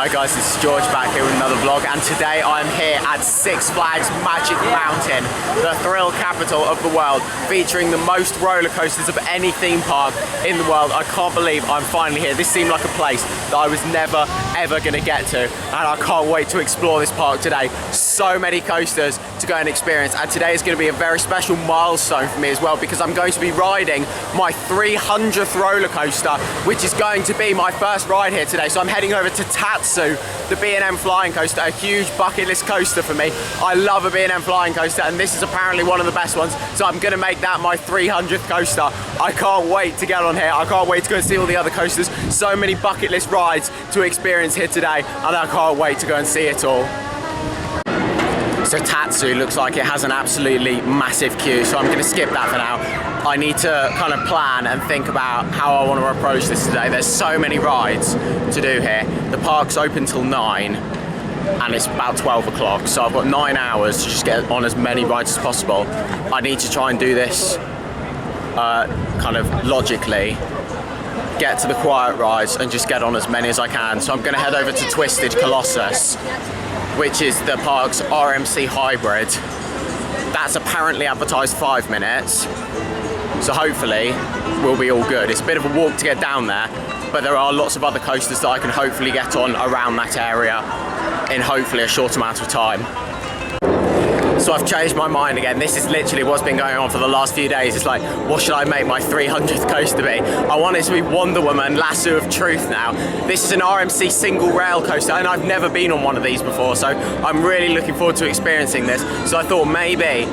Hi guys, this is George back here with another vlog, and today I'm here at Six Flags Magic Mountain, the thrill capital of the world, featuring the most roller coasters of any theme park in the world. I can't believe I'm finally here. This seemed like a place that I was never ever going to get to, and I can't wait to explore this park today. So many coasters to go and experience, and today is going to be a very special milestone for me as well, because I'm going to be riding my 300th roller coaster, which is going to be my first ride here today. So I'm heading over to Tatsu, the B&M flying coaster, a huge bucket list coaster for me. I love a B&M flying coaster, and this is apparently one of the best ones, so I'm gonna make that my 300th coaster. I can't wait to get on here. I can't wait to go and see all the other coasters. So many bucket list rides to experience here today, and I can't wait to go and see it all. So Tatsu looks like it has an absolutely massive queue, so I'm going to skip that for now. I need to kind of plan and think about how I want to approach this today. There's so many rides to do here. The park's open till 9 and it's about 12 o'clock, so I've got 9 hours to just get on as many rides as possible. I need to try and do this kind of logically, get to the quiet rides and just get on as many as I can. So I'm going to head over to Twisted Colossus, which is the park's RMC hybrid. That's apparently advertised 5 minutes, so hopefully we'll be all good. It's a bit of a walk to get down there, but there are lots of other coasters that I can hopefully get on around that area in hopefully a short amount of time. So I've changed my mind again. This is literally what's been going on for the last few days. It's like, what should I make my 300th coaster be? I want it to be Wonder Woman, Lasso of Truth now. This is an RMC single rail coaster, and I've never been on one of these before, so I'm really looking forward to experiencing this. So I thought maybe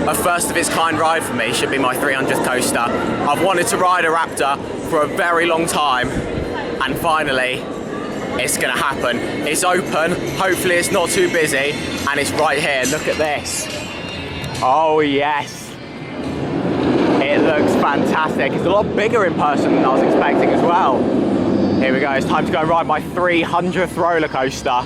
a first of its kind ride for me should be my 300th coaster. I've wanted to ride a Raptor for a very long time, and finally, it's gonna happen. It's open, hopefully it's not too busy, and it's right here. Look at this. Oh yes. It looks fantastic. It's a lot bigger in person than I was expecting as well. Here we go, it's time to go and ride my 300th roller coaster.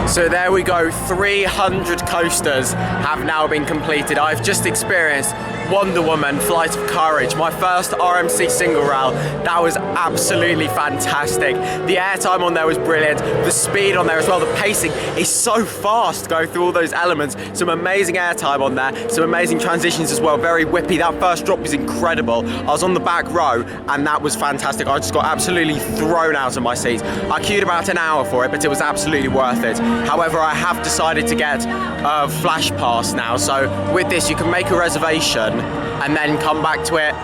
So there we go, 300 coasters have now been completed. I've just experienced Wonder Woman, Flight of Courage, my first RMC single rail. That was absolutely fantastic. The airtime on there was brilliant. The speed on there as well, the pacing is so fast going through all those elements. Some amazing airtime on there, some amazing transitions as well, very whippy. That first drop was incredible. I was on the back row and that was fantastic. I just got absolutely thrown out of my seat. I queued about an hour for it, but it was absolutely worth it. However, I have decided to get a flash pass now. So with this, you can make a reservation and then come back to it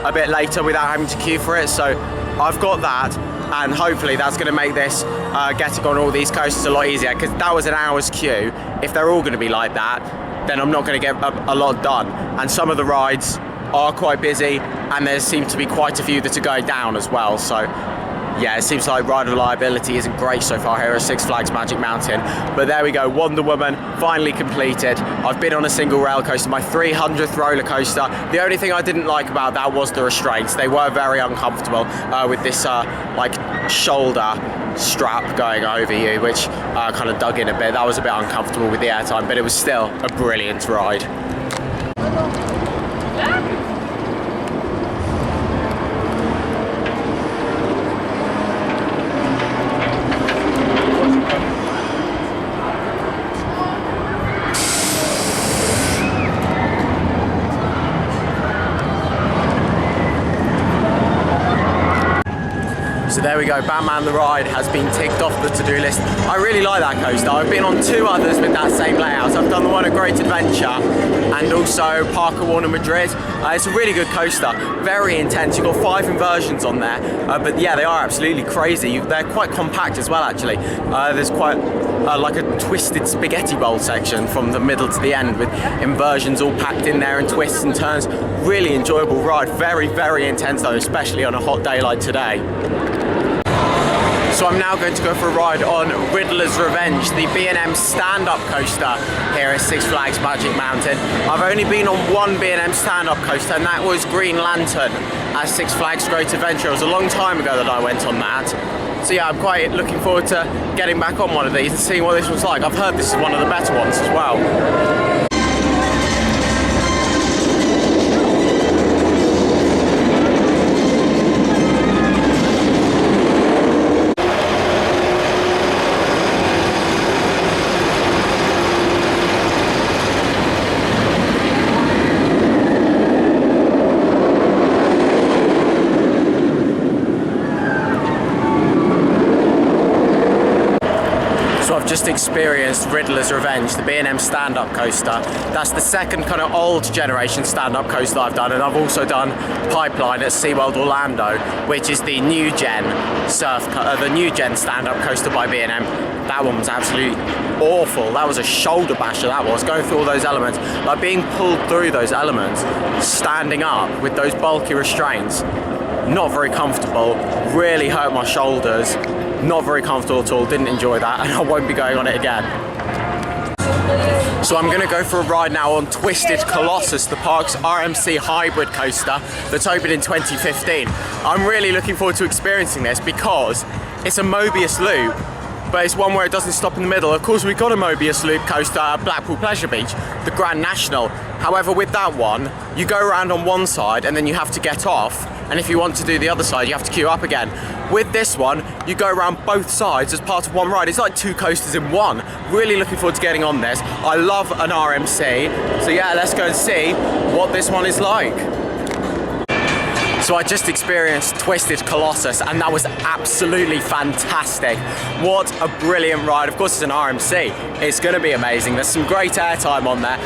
a bit later without having to queue for it. So I've got that, and hopefully that's going to make this getting on all these coasters a lot easier, because that was an hour's queue. If they're all going to be like that, then I'm not going to get a lot done. And some of the rides are quite busy, and there seem to be quite a few that are going down as well. So yeah, it seems like ride reliability isn't great so far here at Six Flags Magic Mountain. But there we go, Wonder Woman finally completed. I've been on a single rail coaster, my 300th roller coaster. The only thing I didn't like about that was the restraints. They were very uncomfortable with this like shoulder strap going over you, which kind of dug in a bit. That was a bit uncomfortable with the airtime, but it was still a brilliant ride. So there we go, go, Batman the Ride has been ticked off the to-do list. I really like that coaster. I've been on 2 others with that same layout. I've done the one at Great Adventure and also Parker Warner Madrid. It's a really good coaster, very intense. You've got 5 inversions on there, but yeah, they are absolutely crazy. They're quite compact as well, actually. There's quite like a twisted spaghetti bowl section from the middle to the end with inversions all packed in there and twists and turns. Really enjoyable ride, very, very intense though, especially on a hot day like today. So I'm now going to go for a ride on Riddler's Revenge, the B&M stand-up coaster here at Six Flags Magic Mountain. I've only been on one B&M stand-up coaster, and that was Green Lantern at Six Flags Great Adventure. It was a long time ago that I went on that. So yeah, I'm quite looking forward to getting back on one of these and seeing what this one's like. I've heard this is one of the better ones as well. Just experienced Riddler's Revenge, the B&M stand-up coaster. That's the second kind of old generation stand-up coaster I've done, and I've also done Pipeline at SeaWorld Orlando, which is the new gen stand-up coaster by B&M. That one was absolutely awful. That was a shoulder basher, that was, going through all those elements, like being pulled through those elements, standing up with those bulky restraints. Not very comfortable, really hurt my shoulders. Not very comfortable at all, didn't enjoy that, and I won't be going on it again. So I'm going to go for a ride now on Twisted Colossus, the park's RMC hybrid coaster that's opened in 2015. I'm really looking forward to experiencing this because it's a Mobius loop, but it's one where it doesn't stop in the middle. Of course, we've got a Mobius loop coaster at Blackpool Pleasure Beach, the Grand National. However, with that one, you go around on one side and then you have to get off, and if you want to do the other side, you have to queue up again. With this one, you go around both sides as part of one ride. It's like 2 coasters in one. Really looking forward to getting on this. I love an RMC, so yeah, let's go and see what this one is like. So I just experienced Twisted Colossus, and that was absolutely fantastic. What a brilliant ride. Of course, it's an RMC. It's going to be amazing. There's some great airtime on there.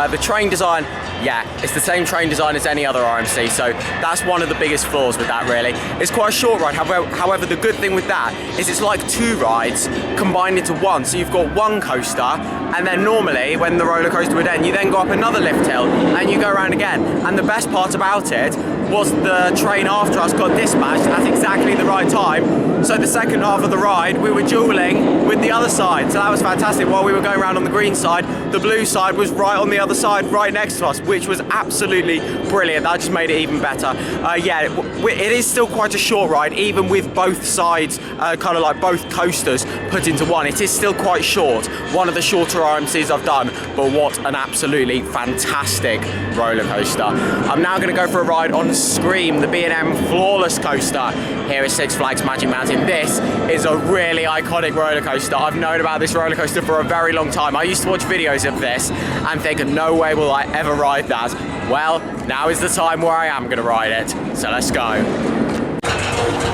The train design, yeah, it's the same train design as any other RMC, so that's one of the biggest flaws with that, really. It's quite a short ride. However, the good thing with that is it's like 2 rides combined into one. So you've got one coaster, and then normally when the roller coaster would end, you then go up another lift hill and you go around again. And the best part about it was the train after us got dispatched at exactly the right time. So the second half of the ride, we were dueling with the other side. So that was fantastic. While we were going around on the green side, the blue side was right on the other side, right next to us, which was absolutely brilliant. That just made it even better. Yeah, it is still quite a short ride, even with both sides, kind of like both coasters put into one. It is still quite short. One of the shorter RMCs I've done, but what an absolutely fantastic roller coaster. I'm now going to go for a ride on Scream, the B&M Flawless coaster here at Six Flags Magic Mountain. This is a really iconic roller coaster. I've known about this roller coaster for a very long time. I used to watch videos of this and think, no way will I ever ride that. Well, now is the time where I am going to ride it. So let's go.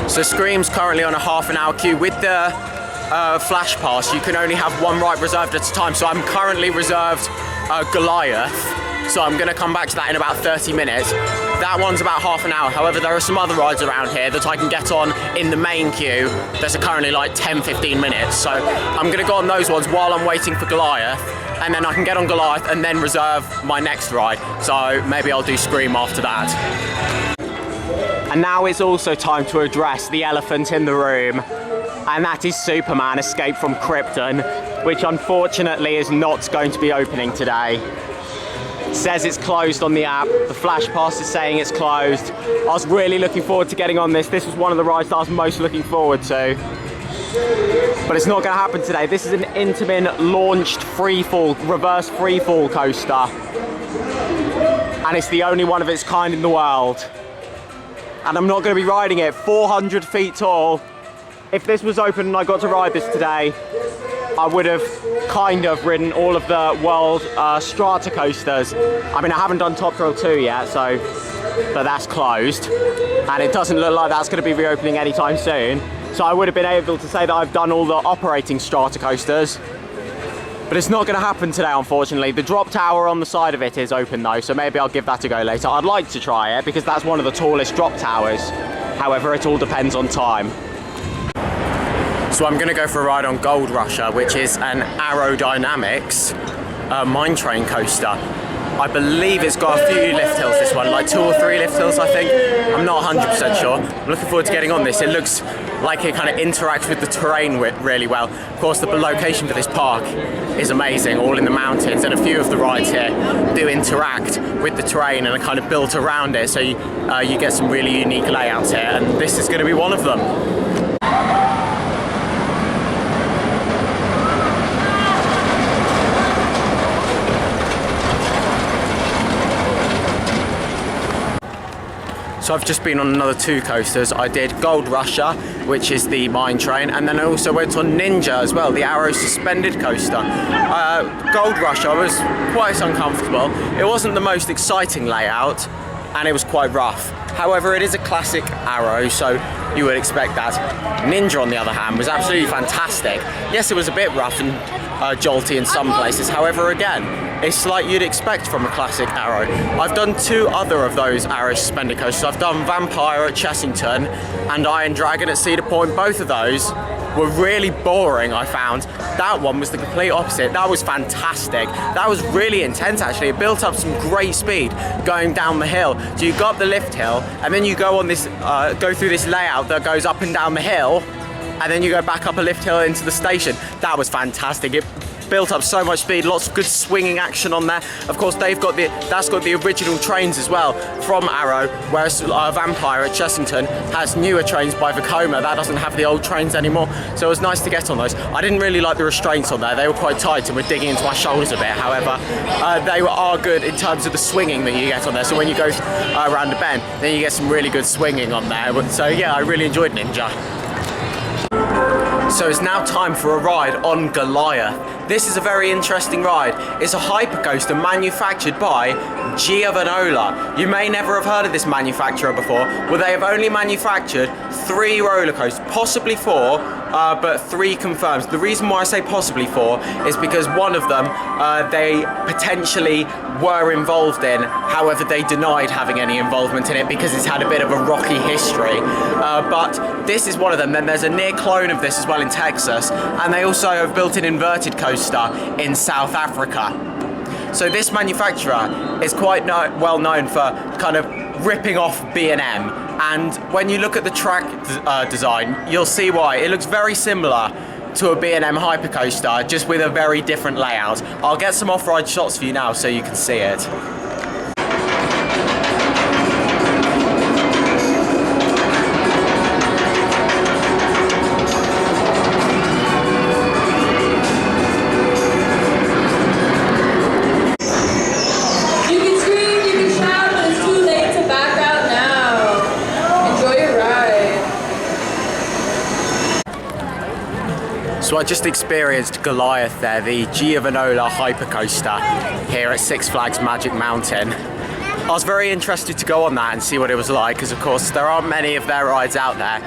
So Scream's currently on a half-an-hour queue. With the Flash Pass, you can only have one ride reserved at a time. So I'm currently reserved Goliath. So I'm going to come back to that in about 30 minutes. That one's about half an hour. However, there are some other rides around here that I can get on in the main queue. There's currently like 10-15 minutes. So I'm going to go on those ones while I'm waiting for Goliath. And then I can get on Goliath and then reserve my next ride. So maybe I'll do Scream after that. And now it's also time to address the elephant in the room. And that is Superman Escape from Krypton, which unfortunately is not going to be opening today. It says it's closed on the app. The Flash Pass is saying it's closed. I was really looking forward to getting on this. This was one of the rides that I was most looking forward to. But it's not going to happen today. This is an Intamin launched reverse freefall coaster. And it's the only one of its kind in the world. And I'm not going to be riding it. 400 feet tall. If this was open and I got to ride this today, I would have kind of ridden all of the world strata coasters. I mean, I haven't done Top Thrill 2 yet, but that's closed. And it doesn't look like that's going to be reopening anytime soon. So I would have been able to say that I've done all the operating strata coasters. But it's not going to happen today, unfortunately. The drop tower on the side of it is open though, so maybe I'll give that a go later. I'd like to try it because that's one of the tallest drop towers. However, it all depends on time. So I'm going to go for a ride on Gold Rusher, which is an aerodynamics mine train coaster. I believe it's got a few lift hills, this one, like 2 or 3 lift hills, I think. I'm not 100% sure. I'm looking forward to getting on this. It looks like it kind of interacts with the terrain really well. Of course, the location for this park is amazing, all in the mountains, and a few of the rides here do interact with the terrain and are kind of built around it, so you get some really unique layouts here, and this is going to be one of them. So I've just been on another 2 coasters. I did Gold Rusher, which is the mine train, and then I also went on Ninja as well, the arrow suspended coaster. Gold Rusher was quite uncomfortable. It wasn't the most exciting layout, and it was quite rough. However, it is a classic arrow, so you would expect that. Ninja, on the other hand, was absolutely fantastic. Yes, it was a bit rough and jolty in some places. However, again, it's like you'd expect from a classic arrow. I've done 2 other of those arrow suspended coasters. I've done Vampire at Chessington and Iron Dragon at Cedar Point. Both of those were really boring, I found. That one was the complete opposite. That was fantastic. That was really intense, actually. It built up some great speed going down the hill. So you got the lift hill, and then you go on this, go through this layout that goes up and down the hill, and then you go back up a lift hill into the station. That was fantastic. It built up so much speed, lots of good swinging action on there. Of course, that's got the original trains as well from Arrow, whereas Vampire at Chessington has newer trains by Vekoma. That doesn't have the old trains anymore, so it was nice to get on those. I didn't really like the restraints on there. They were quite tight and were digging into my shoulders a bit. However, they are good in terms of the swinging that you get on there. So when you go around the bend, then you get some really good swinging on there. So yeah, I really enjoyed Ninja. So it's now time for a ride on Goliath. This is a very interesting ride. It's a hypercoaster manufactured by Giovanola. You may never have heard of this manufacturer before. Well, they have only manufactured 3 roller coasters, possibly 4, but 3 confirmed. The reason why I say possibly 4 is because one of them they potentially were involved in, however they denied having any involvement in it because it's had a bit of a rocky history. But this is one of them. Then there's a near clone of this as well in Texas, and they also have built an inverted coaster in South Africa. So this manufacturer is quite well known for kind of ripping off B&M, and when you look at the track design, you'll see why. It looks very similar to a B&M hypercoaster, just with a very different layout. I'll get some off-ride shots for you now so you can see it. So I just experienced Goliath there, the Giovanola hypercoaster here at Six Flags Magic Mountain. I was very interested to go on that and see what it was like, because of course there aren't many of their rides out there,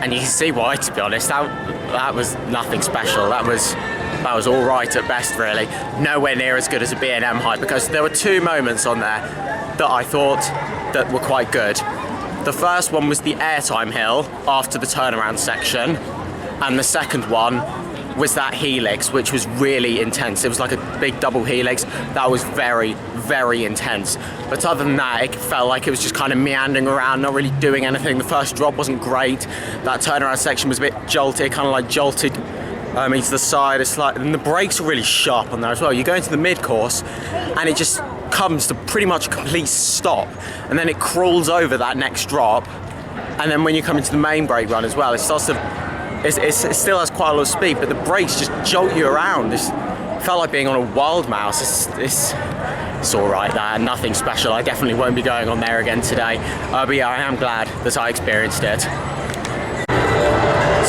and you can see why, to be honest. That was nothing special. That was all right at best, really. Nowhere near as good as a B&M hypercoaster. There were 2 moments on there that I thought that were quite good. The first one was the airtime hill after the turnaround section, and the second one was that helix, which was really intense. It was like a big double helix. That was very, very intense. But other than that, it felt like it was just kind of meandering around, not really doing anything. The first drop wasn't great. That turnaround section was a bit jolty, kind of like jolted into the side. It's like, and the brakes are really sharp on there as well. You go into the mid-course, and it just comes to pretty much a complete stop, and then it crawls over that next drop. And then when you come into the main brake run as well, it starts to it still has quite a lot of speed, but the brakes just jolt you around. It felt like being on a wild mouse. It's all right, that, nothing special. I definitely won't be going on there again today. But yeah, I am glad that I experienced it.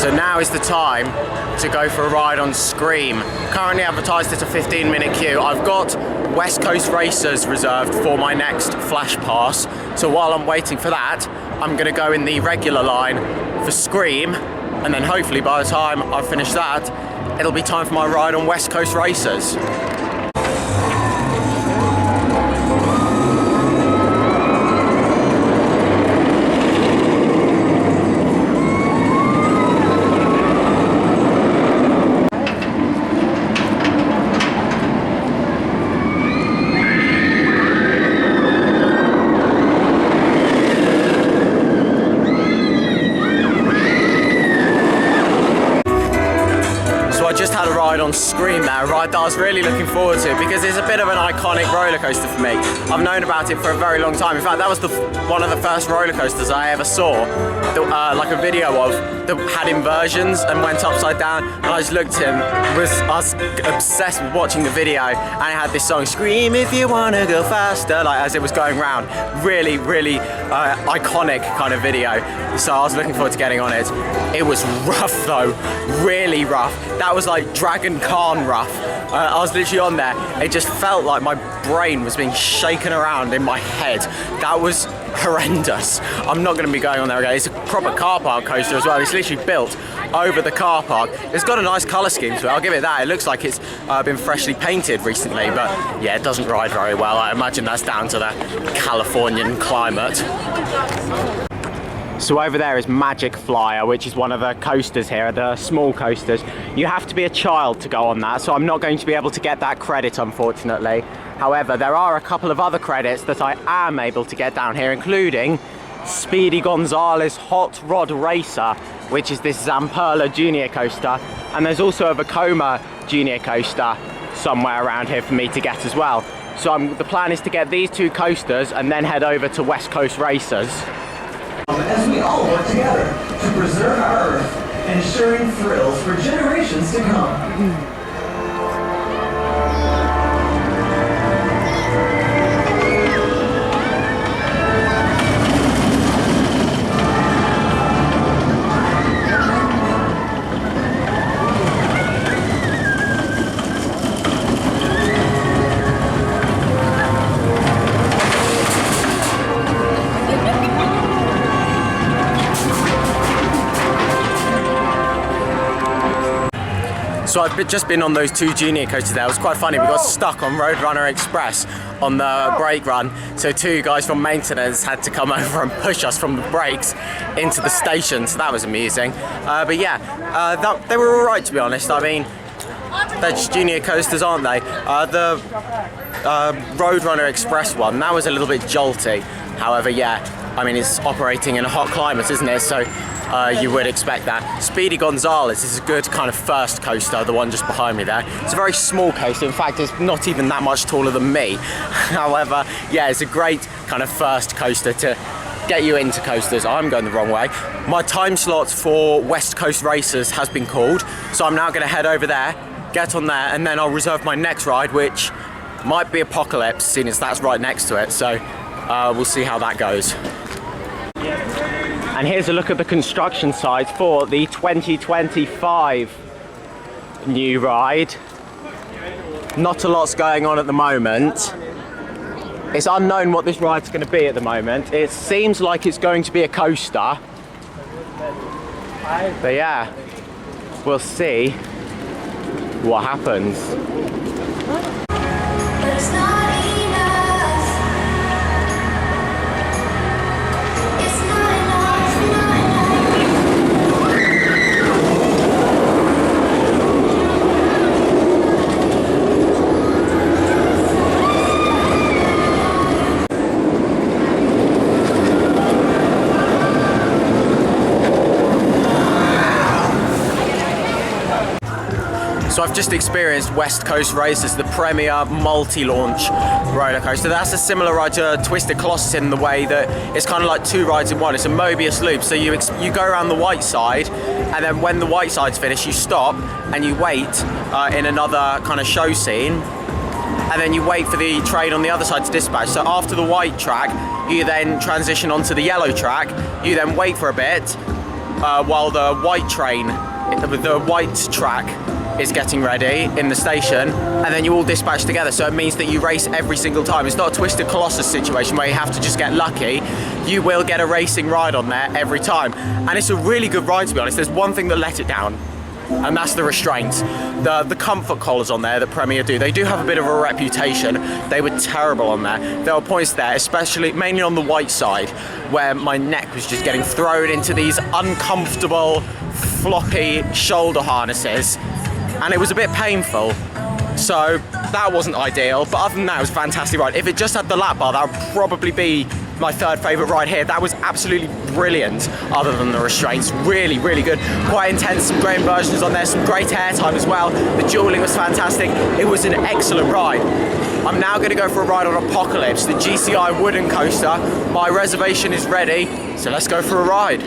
So now is the time to go for a ride on Scream. Currently advertised at a 15-minute queue. I've got West Coast Racers reserved for my next Flash Pass. So while I'm waiting for that, I'm going to go in the regular line for Scream, And then hopefully by the time I've finished that, it'll be time for my ride on West Coast Racers. On Scream there, a ride that I was really looking forward to because it's a bit of an iconic roller coaster for me. I've known about it for a very long time. In fact, that was one of the first roller coasters I ever saw, like a video of, that had inversions and went upside down, and I just looked at him, I was obsessed with watching the video, and it had this song, "Scream if you wanna go faster," like as it was going round. Really, really iconic kind of video. So I was looking forward to getting on it. It was rough though, really rough. That was like Dragon Khan rough. I was literally on there. It just felt like my brain was being shaken around in my head. That was horrendous. I'm not going to be going on there again. It's a proper car park coaster as well. It's literally built over the car park. It's got a nice colour scheme to it, I'll give it that. It looks like it's been freshly painted recently, but yeah, it doesn't ride very well. I imagine that's down to the Californian climate. So over there is Magic Flyer, which is one of the coasters here, the small coasters. You have to be a child to go on that, so I'm not going to be able to get that credit, unfortunately. However, there are a couple of other credits that I am able to get down here, including Speedy Gonzales Hot Rod Racer, which is this Zamperla Junior coaster, and there's also a Vekoma Junior coaster somewhere around here for me to get as well. So the plan is to get these two coasters and then head over to West Coast Racers. As we all work together to preserve our Earth, ensuring thrills for generations to come. So I've just been on those two junior coasters there. It was quite funny. We got stuck on Roadrunner Express on the brake run. So two guys from maintenance had to come over and push us from the brakes into the station. So that was amusing. But yeah, they were all right, to be honest. I mean, they're just junior coasters, aren't they? The Roadrunner Express one, that was a little bit jolty. However, yeah, I mean, it's operating in a hot climate, isn't it? So you would expect that. Speedy Gonzales is a good kind of first coaster, the one just behind me there. It's a very small coaster. In fact, it's not even that much taller than me. However, yeah, it's a great kind of first coaster to get you into coasters. I'm going the wrong way. My time slot for West Coast Racers has been called, so I'm now going to head over there, get on there, and then I'll reserve my next ride, which might be Apocalypse, seeing as that's right next to it. So we'll see how that goes. And here's a look at the construction site for the 2025 new ride. Not a lot's going on at the moment. It's unknown what this ride's going to be at the moment. It seems like it's going to be a coaster. But yeah, we'll see what happens. So I've just experienced West Coast Racers, the premier multi-launch roller coaster. That's a similar ride to Twisted Colossus in the way that it's kind of like two rides in one. It's a Mobius loop, so you go around the white side, and then when the white side's finished, you stop and you wait in another kind of show scene, and then you wait for the train on the other side to dispatch. So after the white track, you then transition onto the yellow track. You then wait for a bit while the white track is getting ready in the station, and then you all dispatch together. So it means that you race every single time. It's not a Twisted Colossus situation where you have to just get lucky. You will get a racing ride on there every time. And it's a really good ride, to be honest. There's one thing that let it down, and that's the restraints. The comfort collars on there that Premier do, they do have a bit of a reputation. They were terrible on there. There were points there, especially mainly on the white side, where my neck was just getting thrown into these uncomfortable, floppy shoulder harnesses, and it was a bit painful. So that wasn't ideal, but other than that, it was a fantastic ride. If it just had the lap bar, that would probably be my third favourite ride here. That was absolutely brilliant, other than the restraints. Really, really good. Quite intense, some great inversions on there, some great airtime as well. The dueling was fantastic. It was an excellent ride. I'm now going to go for a ride on Apocalypse, the GCI wooden coaster. My reservation is ready, so let's go for a ride.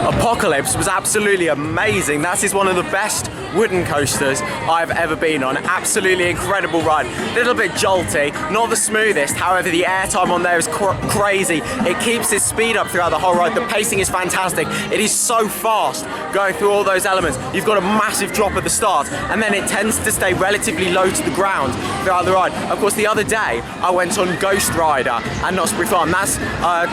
Apocalypse was absolutely amazing. That is one of the best wooden coasters I've ever been on. Absolutely incredible ride. A little bit jolty, not the smoothest. However, the airtime on there is crazy. It keeps its speed up throughout the whole ride. The pacing is fantastic. It is so fast going through all those elements. You've got a massive drop at the start, and then it tends to stay relatively low to the ground throughout the ride. Of course, the other day I went on Ghost Rider at Knottsbury Farm. That's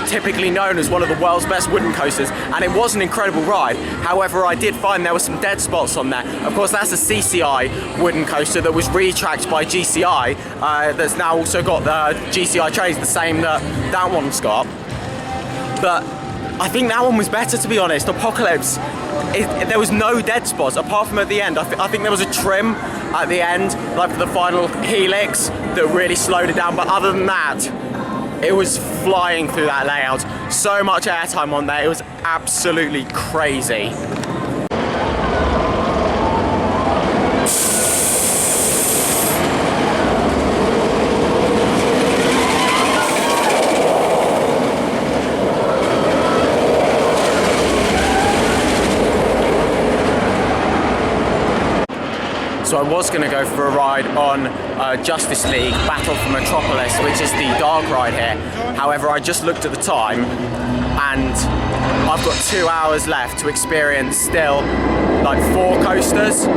typically known as one of the world's best wooden coasters, and it was an incredible ride. However, I did find there were some dead spots on there. Of course, that's a CCI wooden coaster that was retracked by GCI, that's now also got the GCI trays, the same that one's got. But I think that one was better, to be honest. Apocalypse, there was no dead spots apart from at the end. I think there was a trim at the end, like for the final helix, that really slowed it down. But other than that, it was flying through that layout. So much airtime on there. It was absolutely crazy. So I was going to go for a ride on Justice League Battle for Metropolis, which is the dark ride here. However, I just looked at the time and I've got 2 hours left to experience still like 4 coasters.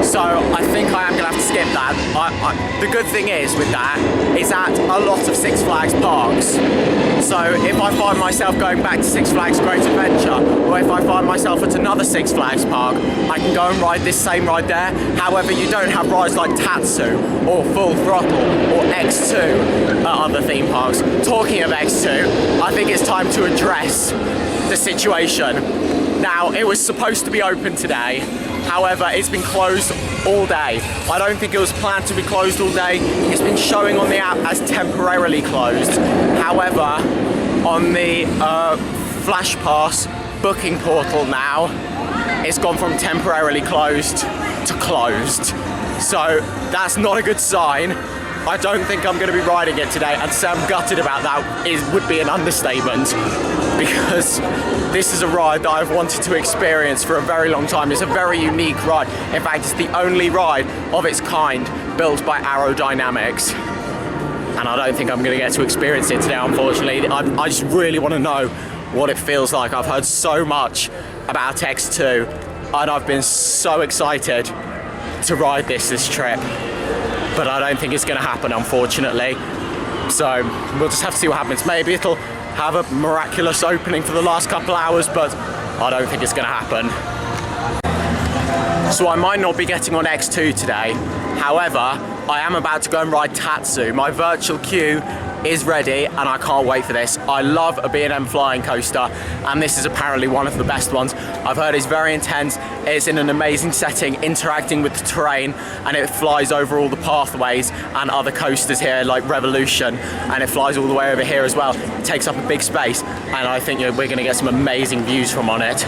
So I think I am going to have to skip that. The good thing is with that, it's at a lot of Six Flags parks. So if I find myself going back to Six Flags Great Adventure, or if I find myself at another Six Flags park, I can go and ride this same ride there. However, you don't have rides like Tatsu, or Full Throttle, or X2 at other theme parks. Talking of X2, I think it's time to address the situation. Now, it was supposed to be open today. However, it's been closed all day. I don't think it was planned to be closed all day. It's been showing on the app as temporarily closed. However, on the Flash Pass booking portal now, it's gone from temporarily closed to closed. So that's not a good sign. I don't think I'm going to be riding it today, and to say I'm gutted about that would be an understatement, because this is a ride that I've wanted to experience for a very long time. It's a very unique ride. In fact, it's the only ride of its kind built by Aerodynamics, and I don't think I'm going to get to experience it today, unfortunately. I just really want to know what it feels like. I've heard so much about X2, and I've been so excited to ride this trip. But I don't think it's going to happen, unfortunately. So we'll just have to see what happens. Maybe it'll have a miraculous opening for the last couple hours, but I don't think it's going to happen. So I might not be getting on X2 today. However, I am about to go and ride Tatsu. My virtual queue is ready, and I can't wait for this. I love a B&M flying coaster, and this is apparently one of the best ones. I've heard it's very intense. It's in an amazing setting, interacting with the terrain, and it flies over all the pathways and other coasters here like Revolution, and it flies all the way over here as well. It takes up a big space, and I think we're going to get some amazing views from on it.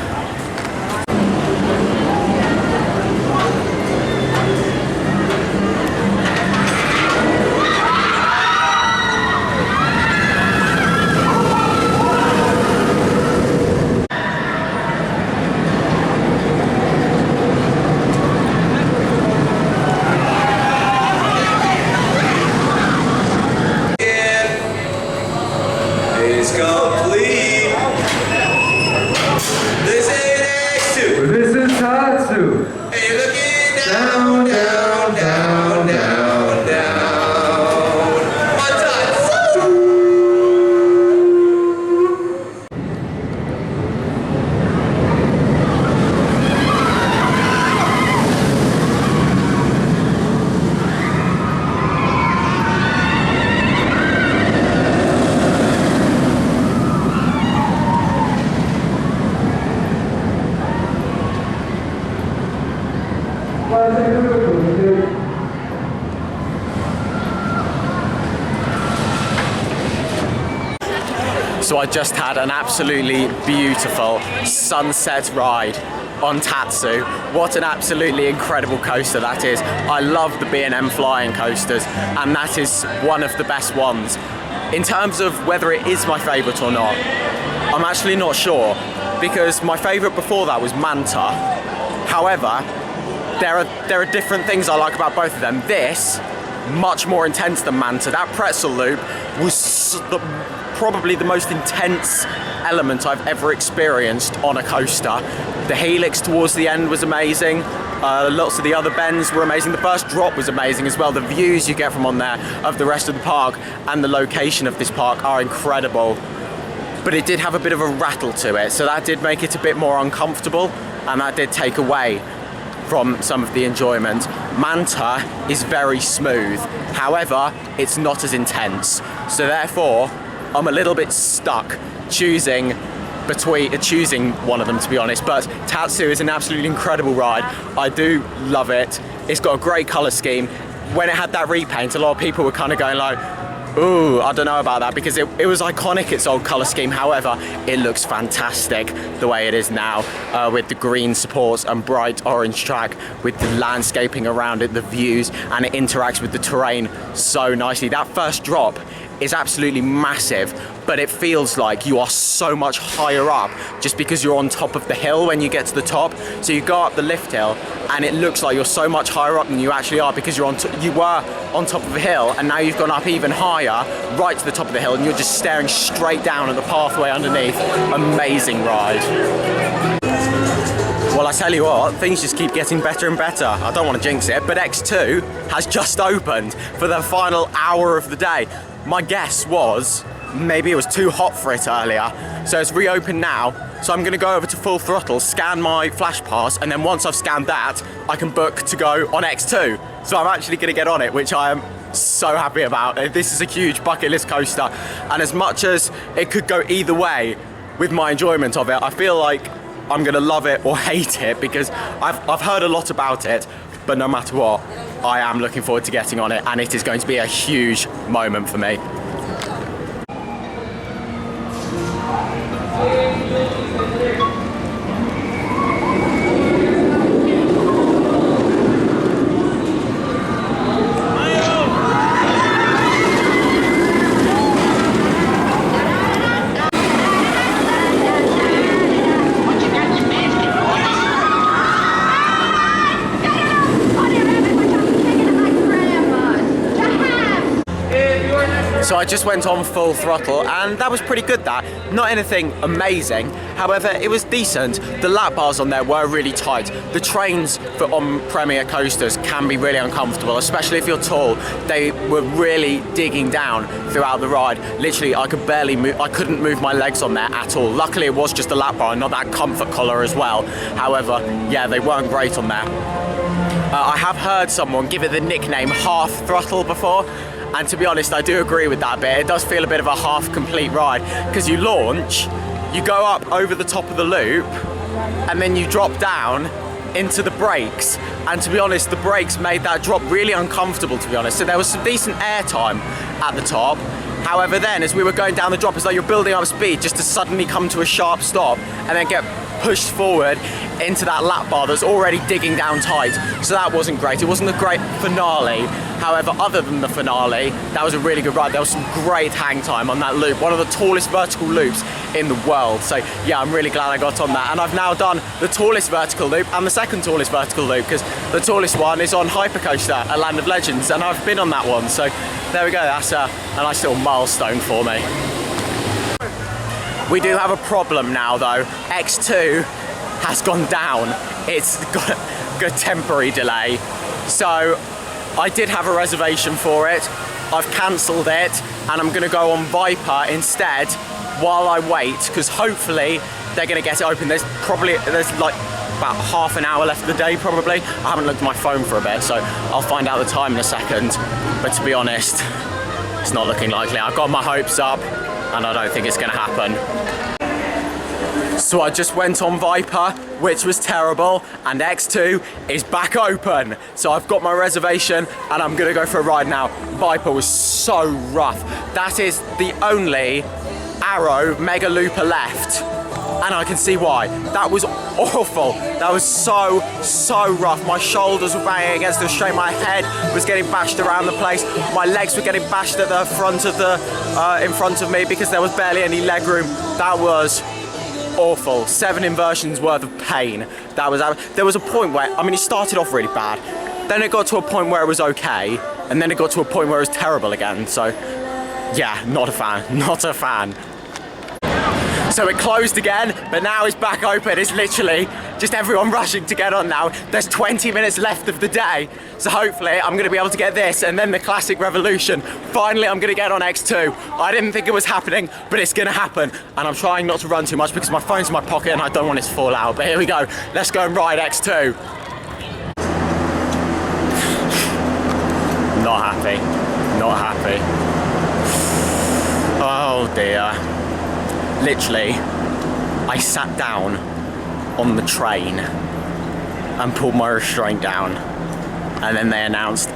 Complete. This is So I just had an absolutely beautiful sunset ride on Tatsu. What an absolutely incredible coaster that is. I love the B&M flying coasters, and that is one of the best ones. In terms of whether it is my favourite or not, I'm actually not sure, because my favourite before that was Manta. However, there are different things I like about both of them. This, much more intense than Manta. That pretzel loop was probably the most intense element I've ever experienced on a coaster. The helix towards the end was amazing. Lots of the other bends were amazing. The first drop was amazing as well. The views you get from on there of the rest of the park and the location of this park are incredible. But it did have a bit of a rattle to it, so that did make it a bit more uncomfortable, and that did take away from some of the enjoyment. Manta is very smooth, however, it's not as intense. So therefore, I'm a little bit stuck choosing one of them, to be honest. But Tatsu is an absolutely incredible ride. I do love it. It's got a great colour scheme. When it had that repaint, a lot of people were kind of going like, ooh, I don't know about that, because it was iconic, its old colour scheme. However, it looks fantastic the way it is now, with the green supports and bright orange track, with the landscaping around it, the views, and it interacts with the terrain so nicely. That first drop is absolutely massive, but it feels like you are so much higher up just because you're on top of the hill when you get to the top. So you go up the lift hill and it looks like you're so much higher up than you actually are, because you were on top of a hill and now you've gone up even higher right to the top of the hill, and you're just staring straight down at the pathway underneath. Amazing ride. Well, I tell you what, things just keep getting better and better. I don't want to jinx it, but X2 has just opened for the final hour of the day. My guess was maybe it was too hot for it earlier, so it's reopened now. So I'm going to go over to Full Throttle, scan my flash pass, and then once I've scanned that, I can book to go on X2. So I'm actually going to get on it, which I am so happy about. This is a huge bucket list coaster, and as much as it could go either way with my enjoyment of it, I feel like I'm going to love it or hate it, because I've heard a lot about it. But no matter what, I am looking forward to getting on it, and it is going to be a huge moment for me. So I just went on Full Throttle, and that was pretty good. That, not anything amazing, however it was decent. The lap bars on there were really tight. The trains on Premier coasters can be really uncomfortable, especially if you're tall. They were really digging down throughout the ride. Literally, I could barely move. I couldn't move my legs on there at all. Luckily it was just a lap bar and not that comfort collar as well. However, yeah, they weren't great on there. I have heard someone give it the nickname Half Throttle before, and to be honest, I do agree with that bit. It does feel a bit of a half-complete ride, because you launch, you go up over the top of the loop, and then you drop down into the brakes. And to be honest, the brakes made that drop really uncomfortable, to be honest. So there was some decent air time at the top. However, then as we were going down the drop, it's like you're building up speed just to suddenly come to a sharp stop and then get pushed forward into that lap bar that's already digging down tight. So that wasn't great. It wasn't a great finale. However, other than the finale, that was a really good ride. There was some great hang time on that loop, one of the tallest vertical loops in the world. So yeah, I'm really glad I got on that. And I've now done the tallest vertical loop and the second tallest vertical loop, because the tallest one is on Hypercoaster at Land of Legends, and I've been on that one. So there we go, that's a nice little milestone for me. We do have a problem now though. X2 has gone down. It's got a temporary delay. So I did have a reservation for it. I've cancelled it, and I'm gonna go on Viper instead while I wait, because hopefully they're gonna get it open. There's like about half an hour left of the day probably. I haven't looked at my phone for a bit, so I'll find out the time in a second. But to be honest, it's not looking likely. I've got my hopes up, and I don't think it's gonna happen. So I just went on Viper, which was terrible, and X2 is back open. So I've got my reservation and I'm gonna go for a ride now. Viper was so rough. That is the only Arrow Mega Looper left. And I can see why. That was awful. That was so rough. My shoulders were banging against the straight. My head was getting bashed around the place. My legs were getting bashed at the front of in front of me because there was barely any leg room. That was awful. 7 inversions worth of pain. There was a point where, I mean, it started off really bad. Then it got to a point where it was okay. And then it got to a point where it was terrible again. So yeah, not a fan, not a fan. So it closed again, but now it's back open. It's literally just everyone rushing to get on now. There's 20 minutes left of the day. So hopefully I'm gonna be able to get this and then the Classic Revolution. Finally, I'm gonna get on X2. I didn't think it was happening, but it's gonna happen. And I'm trying not to run too much because my phone's in my pocket and I don't want it to fall out. But here we go, let's go and ride X2. Not happy, not happy. Oh dear. Literally, I sat down on the train and pulled my restraint down, and then they announced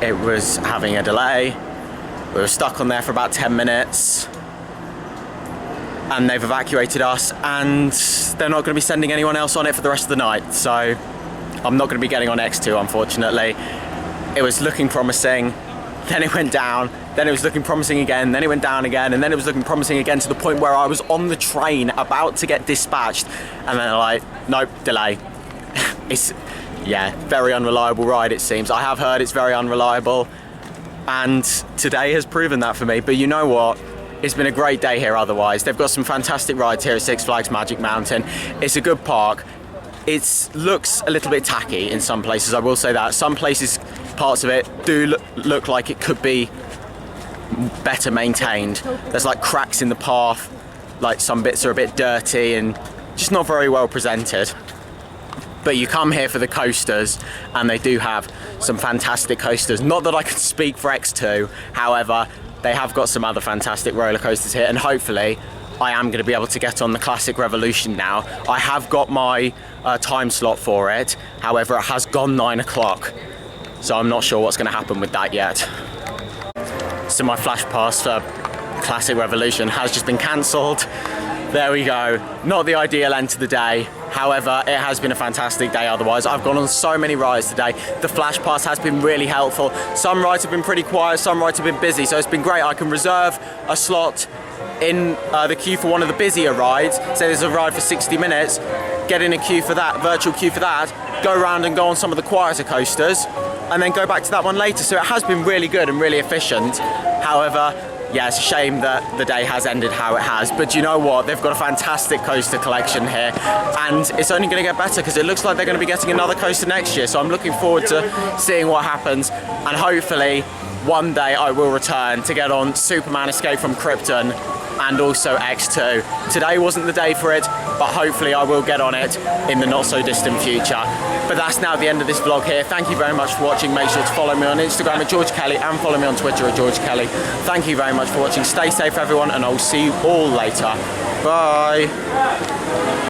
it was having a delay. We were stuck on there for about 10 minutes and they've evacuated us, and they're not going to be sending anyone else on it for the rest of the night, so I'm not going to be getting on X2, unfortunately. It was looking promising, then it went down, then it was looking promising again, then it went down again, and then it was looking promising again to the point where I was on the train about to get dispatched, and then they're like, nope, delay. It's, yeah, very unreliable ride it seems. I have heard it's very unreliable, and today has proven that for me, but you know what? It's been a great day here otherwise. They've got some fantastic rides here at Six Flags Magic Mountain. It's a good park. It looks a little bit tacky in some places, I will say that. Some places, parts of it do look like it could be better maintained. There's like cracks in the path, like some bits are a bit dirty and just not very well presented. But you come here for the coasters, and they do have some fantastic coasters. Not that I can speak for X2, however, they have got some other fantastic roller coasters here, and hopefully I am going to be able to get on the Classic Revolution now. I have got my time slot for it, however it has gone 9 o'clock, so I'm not sure what's going to happen with that yet. So my flash pass for Classic Revolution has just been cancelled. There we go. Not the ideal end to the day. However, it has been a fantastic day otherwise. I've gone on so many rides today. The flash pass has been really helpful. Some rides have been pretty quiet, some rides have been busy, so it's been great. I can reserve a slot in the queue for one of the busier rides. Say there's a ride for 60 minutes, get in a queue for that, virtual queue for that, go around and go on some of the quieter coasters, and then go back to that one later. So it has been really good and really efficient. However, yeah, it's a shame that the day has ended how it has, but you know what? They've got a fantastic coaster collection here, and it's only going to get better because it looks like they're going to be getting another coaster next year, so I'm looking forward to seeing what happens, and hopefully one day I will return to get on Superman Escape from Krypton and also X2. Today wasn't the day for it, but hopefully I will get on it in the not so distant future. But that's now the end of this vlog here. Thank you very much for watching. Make sure to follow me on Instagram at George Kelly and follow me on Twitter at George Kelly. Thank you very much for watching. Stay safe everyone, and I'll see you all later. Bye.